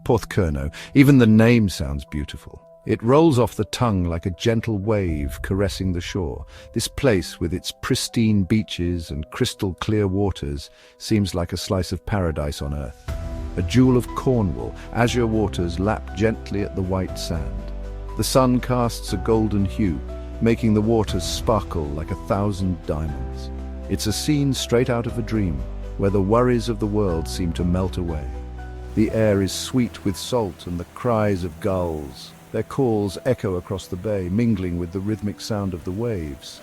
Porthcurno. Even the name sounds beautiful. It rolls off the tongue like a gentle wave caressing the shore. This place, with its pristine beaches and crystal-clear waters, seems like a slice of paradise on earth. A jewel of Cornwall, azure waters lap gently at the white sand. The sun casts a golden hue, making the waters sparkle like 1,000 diamonds. It's a scene straight out of a dream, where the worries of the world seem to melt away. The air is sweet with salt and the cries of gulls. Their calls echo across the bay, mingling with the rhythmic sound of the waves.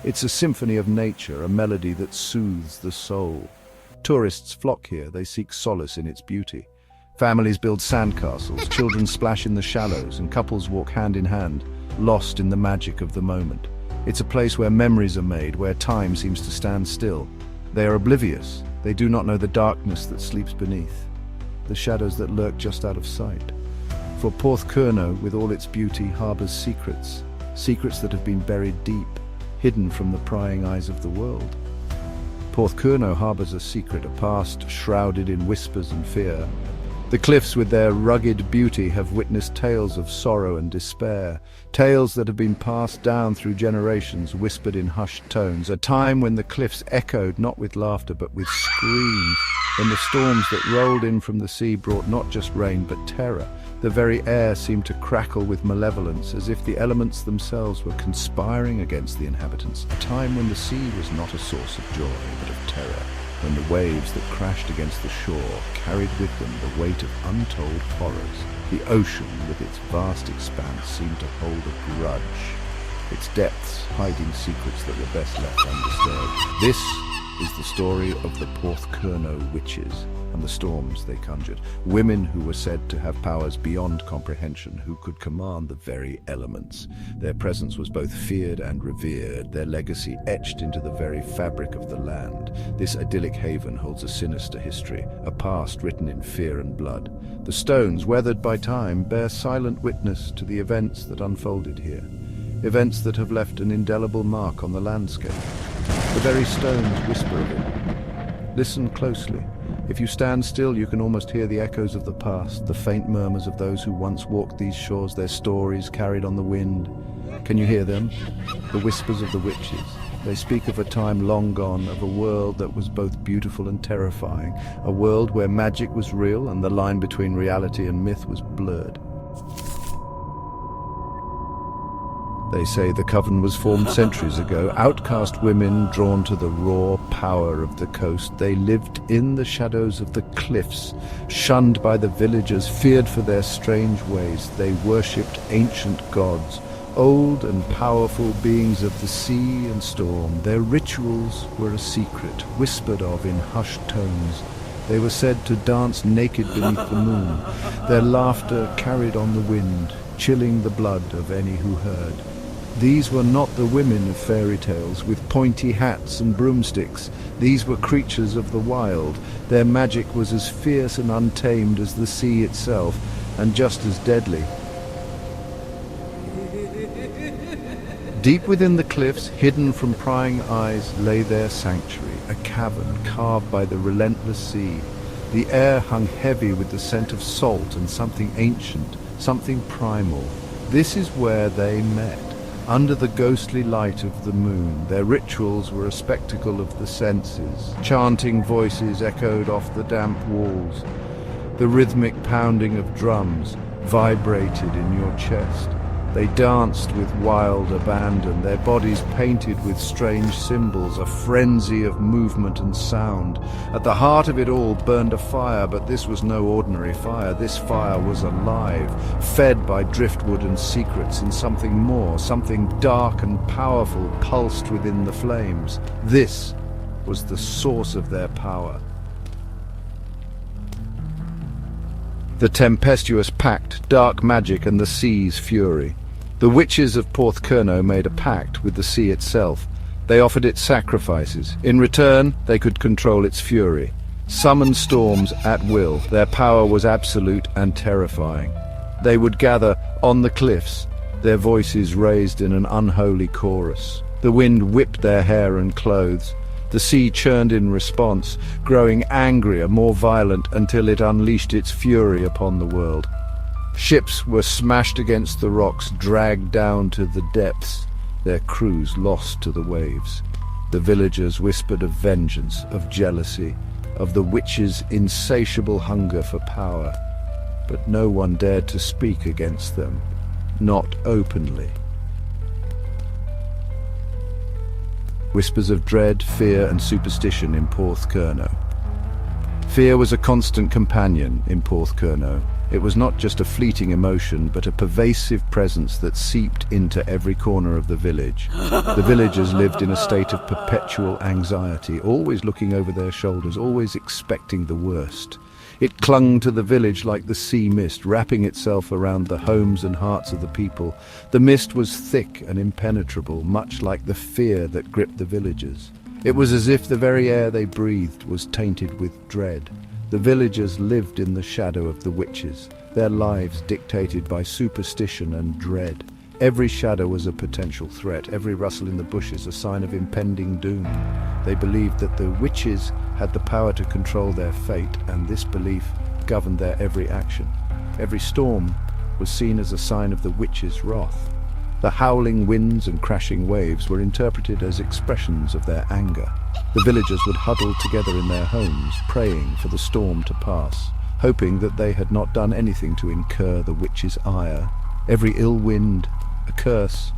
It's a symphony of nature, a melody that soothes the soul. Tourists flock here, they seek solace in its beauty. Families build sandcastles, children splash in the shallows, and couples walk hand in hand, lost in the magic of the moment. It's a place where memories are made, where time seems to stand still. They are oblivious. They do not know the darkness that sleeps beneath, the shadows that lurk just out of sight. For Porthcurno, with all its beauty, harbors secrets, secrets that have been buried deep, hidden from the prying eyes of the world. Porthcurno harbors a secret, a past shrouded in whispers and fear. The cliffs with their rugged beauty have witnessed tales of sorrow and despair, tales that have been passed down through generations, whispered in hushed tones, a time when the cliffs echoed not with laughter but with screams, when the storms that rolled in from the sea brought not just rain but terror. The very air seemed to crackle with malevolence, as if the elements themselves were conspiring against the inhabitants, a time when the sea was not a source of joy but of terror, when the waves that crashed against the shore carried with them the weight of untold horrors. The ocean, with its vast expanse, seemed to hold a grudge, its depths hiding secrets that were best left undisturbed. This is the story of the Porthcurno witches and the storms they conjured. Women who were said to have powers beyond comprehension, who could command the very elements. Their presence was both feared and revered, their legacy etched into the very fabric of the land. This idyllic haven holds a sinister history, a past written in fear and blood. The stones, weathered by time, bear silent witness to the events that unfolded here. Events that have left an indelible mark on the landscape. The very stones whisper of it. Listen closely. If you stand still, you can almost hear the echoes of the past, the faint murmurs of those who once walked these shores, their stories carried on the wind. Can you hear them? The whispers of the witches. They speak of a time long gone, of a world that was both beautiful and terrifying, a world where magic was real and the line between reality and myth was blurred. They say the coven was formed centuries ago. Outcast women drawn to the raw power of the coast. They lived in the shadows of the cliffs, shunned by the villagers, feared for their strange ways. They worshipped ancient gods, old and powerful beings of the sea and storm. Their rituals were a secret, whispered of in hushed tones. They were said to dance naked beneath the moon. Their laughter carried on the wind, chilling the blood of any who heard. These were not the women of fairy tales with pointy hats and broomsticks. These were creatures of the wild. Their magic was as fierce and untamed as the sea itself, and just as deadly. Deep within the cliffs, hidden from prying eyes, lay their sanctuary, a cavern carved by the relentless sea. The air hung heavy with the scent of salt and something ancient, something primal. This is where they met. Under the ghostly light of the moon, their rituals were a spectacle of the senses. Chanting voices echoed off the damp walls. The rhythmic pounding of drums vibrated in your chest. They danced with wild abandon, their bodies painted with strange symbols, a frenzy of movement and sound. At the heart of it all burned a fire, but this was no ordinary fire. This fire was alive, fed by driftwood and secrets, and something more, something dark and powerful pulsed within the flames. This was the source of their power. The tempestuous pact, dark magic and the sea's fury. The witches of Porthcurno made a pact with the sea itself. They offered it sacrifices. In return, they could control its fury. Summon storms at will. Their power was absolute and terrifying. They would gather on the cliffs, their voices raised in an unholy chorus. The wind whipped their hair and clothes. The sea churned in response, growing angrier, more violent, until it unleashed its fury upon the world. Ships were smashed against the rocks, dragged down to the depths, their crews lost to the waves. The villagers whispered of vengeance, of jealousy, of the witches' insatiable hunger for power, but no one dared to speak against them, not openly. Whispers of dread, fear and superstition in Porthcurno. Fear was a constant companion in Porthcurno. It was not just a fleeting emotion, but a pervasive presence that seeped into every corner of the village. The villagers lived in a state of perpetual anxiety, always looking over their shoulders, always expecting the worst. It clung to the village like the sea mist, wrapping itself around the homes and hearts of the people. The mist was thick and impenetrable, much like the fear that gripped the villagers. It was as if the very air they breathed was tainted with dread. The villagers lived in the shadow of the witches, their lives dictated by superstition and dread. Every shadow was a potential threat, every rustle in the bushes a sign of impending doom. They believed that the witches had the power to control their fate, and this belief governed their every action. Every storm was seen as a sign of the witches' wrath. The howling winds and crashing waves were interpreted as expressions of their anger. The villagers would huddle together in their homes, praying for the storm to pass, hoping that they had not done anything to incur the witches' ire. Every ill wind, a curse.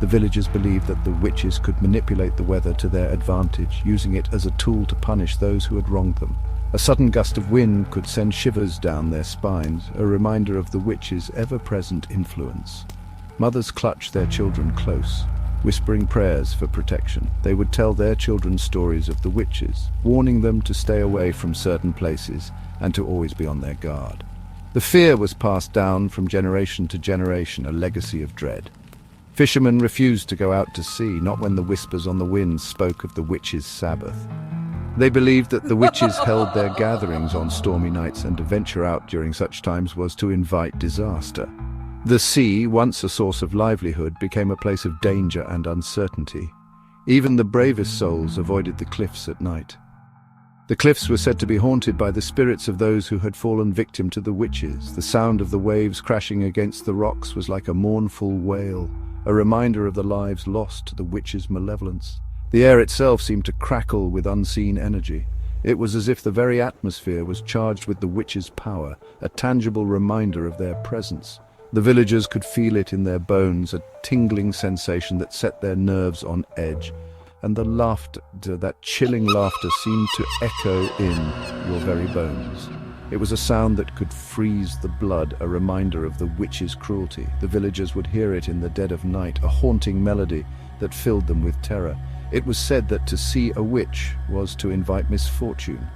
The villagers believed that the witches could manipulate the weather to their advantage, using it as a tool to punish those who had wronged them. A sudden gust of wind could send shivers down their spines, a reminder of the witches' ever-present influence. Mothers clutched their children close, whispering prayers for protection. They would tell their children stories of the witches, warning them to stay away from certain places and to always be on their guard. The fear was passed down from generation to generation, a legacy of dread. Fishermen refused to go out to sea, not when the whispers on the wind spoke of the Witches' Sabbath. They believed that the witches held their gatherings on stormy nights, and to venture out during such times was to invite disaster. The sea, once a source of livelihood, became a place of danger and uncertainty. Even the bravest souls avoided the cliffs at night. The cliffs were said to be haunted by the spirits of those who had fallen victim to the witches. The sound of the waves crashing against the rocks was like a mournful wail, a reminder of the lives lost to the witches' malevolence. The air itself seemed to crackle with unseen energy. It was as if the very atmosphere was charged with the witches' power, a tangible reminder of their presence. The villagers could feel it in their bones, a tingling sensation that set their nerves on edge. And the laughter, that chilling laughter, seemed to echo in your very bones. It was a sound that could freeze the blood, a reminder of the witches' cruelty. The villagers would hear it in the dead of night, a haunting melody that filled them with terror. It was said that to see a witch was to invite misfortune.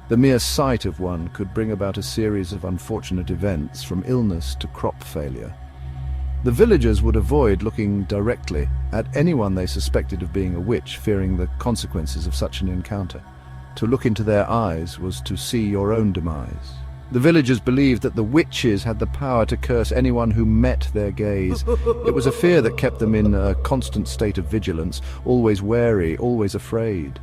The mere sight of one could bring about a series of unfortunate events, from illness to crop failure. The villagers would avoid looking directly at anyone they suspected of being a witch, fearing the consequences of such an encounter. To look into their eyes was to see your own demise. The villagers believed that the witches had the power to curse anyone who met their gaze. It was a fear that kept them in a constant state of vigilance, always wary, always afraid.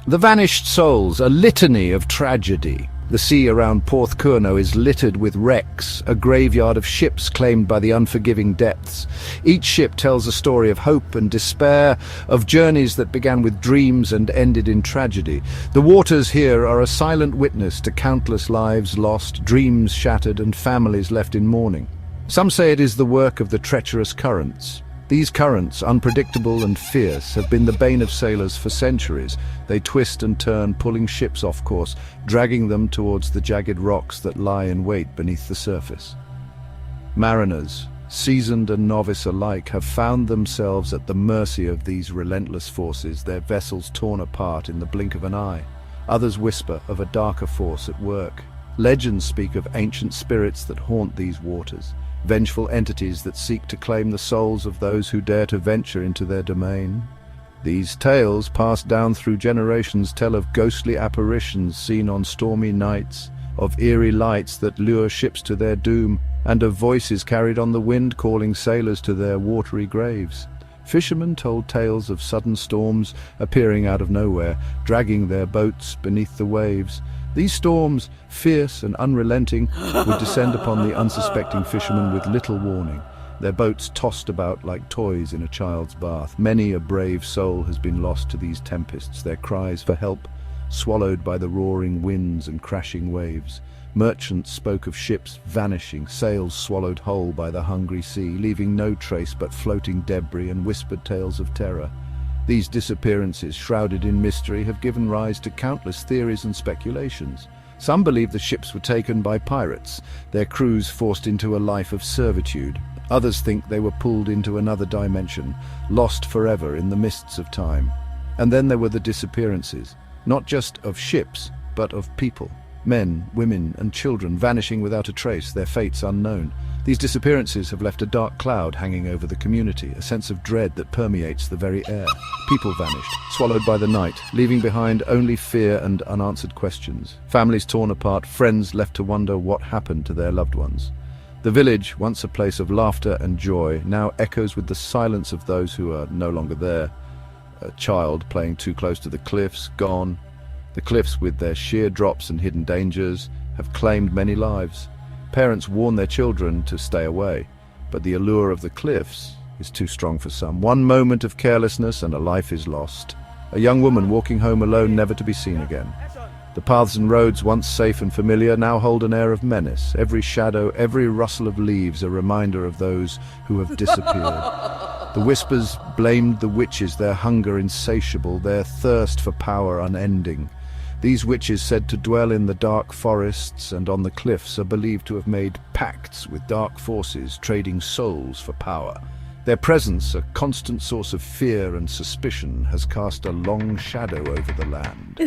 The Vanished Souls, a litany of tragedy. The sea around Porthcurno is littered with wrecks, a graveyard of ships claimed by the unforgiving depths. Each ship tells a story of hope and despair, of journeys that began with dreams and ended in tragedy. The waters here are a silent witness to countless lives lost, dreams shattered, and families left in mourning. Some say it is the work of the treacherous currents. These currents, unpredictable and fierce, have been the bane of sailors for centuries. They twist and turn, pulling ships off course, dragging them towards the jagged rocks that lie in wait beneath the surface. Mariners, seasoned and novice alike, have found themselves at the mercy of these relentless forces, their vessels torn apart in the blink of an eye. Others whisper of a darker force at work. Legends speak of ancient spirits that haunt these waters, vengeful entities that seek to claim the souls of those who dare to venture into their domain. These tales, passed down through generations, tell of ghostly apparitions seen on stormy nights, of eerie lights that lure ships to their doom, and of voices carried on the wind calling sailors to their watery graves. Fishermen told tales of sudden storms appearing out of nowhere, dragging their boats beneath the waves. These storms, fierce and unrelenting, would descend upon the unsuspecting fishermen with little warning. Their boats tossed about like toys in a child's bath. Many a brave soul has been lost to these tempests, their cries for help swallowed by the roaring winds and crashing waves. Merchants spoke of ships vanishing, sails swallowed whole by the hungry sea, leaving no trace but floating debris and whispered tales of terror. These disappearances, shrouded in mystery, have given rise to countless theories and speculations. Some believe the ships were taken by pirates, their crews forced into a life of servitude. Others think they were pulled into another dimension, lost forever in the mists of time. And then there were the disappearances, not just of ships, but of people. Men, women, and children vanishing without a trace, their fates unknown. These disappearances have left a dark cloud hanging over the community, a sense of dread that permeates the very air. People vanished, swallowed by the night, leaving behind only fear and unanswered questions. Families torn apart, friends left to wonder what happened to their loved ones. The village, once a place of laughter and joy, now echoes with the silence of those who are no longer there. A child playing too close to the cliffs, gone. The cliffs, with their sheer drops and hidden dangers, have claimed many lives. Parents warn their children to stay away, but the allure of the cliffs is too strong for some. One moment of carelessness and a life is lost. A young woman walking home alone, never to be seen again. The paths and roads, once safe and familiar, now hold an air of menace. Every shadow, every rustle of leaves, a reminder of those who have disappeared. The whispers blamed the witches, their hunger insatiable, their thirst for power unending. These witches, said to dwell in the dark forests and on the cliffs, are believed to have made pacts with dark forces, trading souls for power. Their presence, a constant source of fear and suspicion, has cast a long shadow over the land.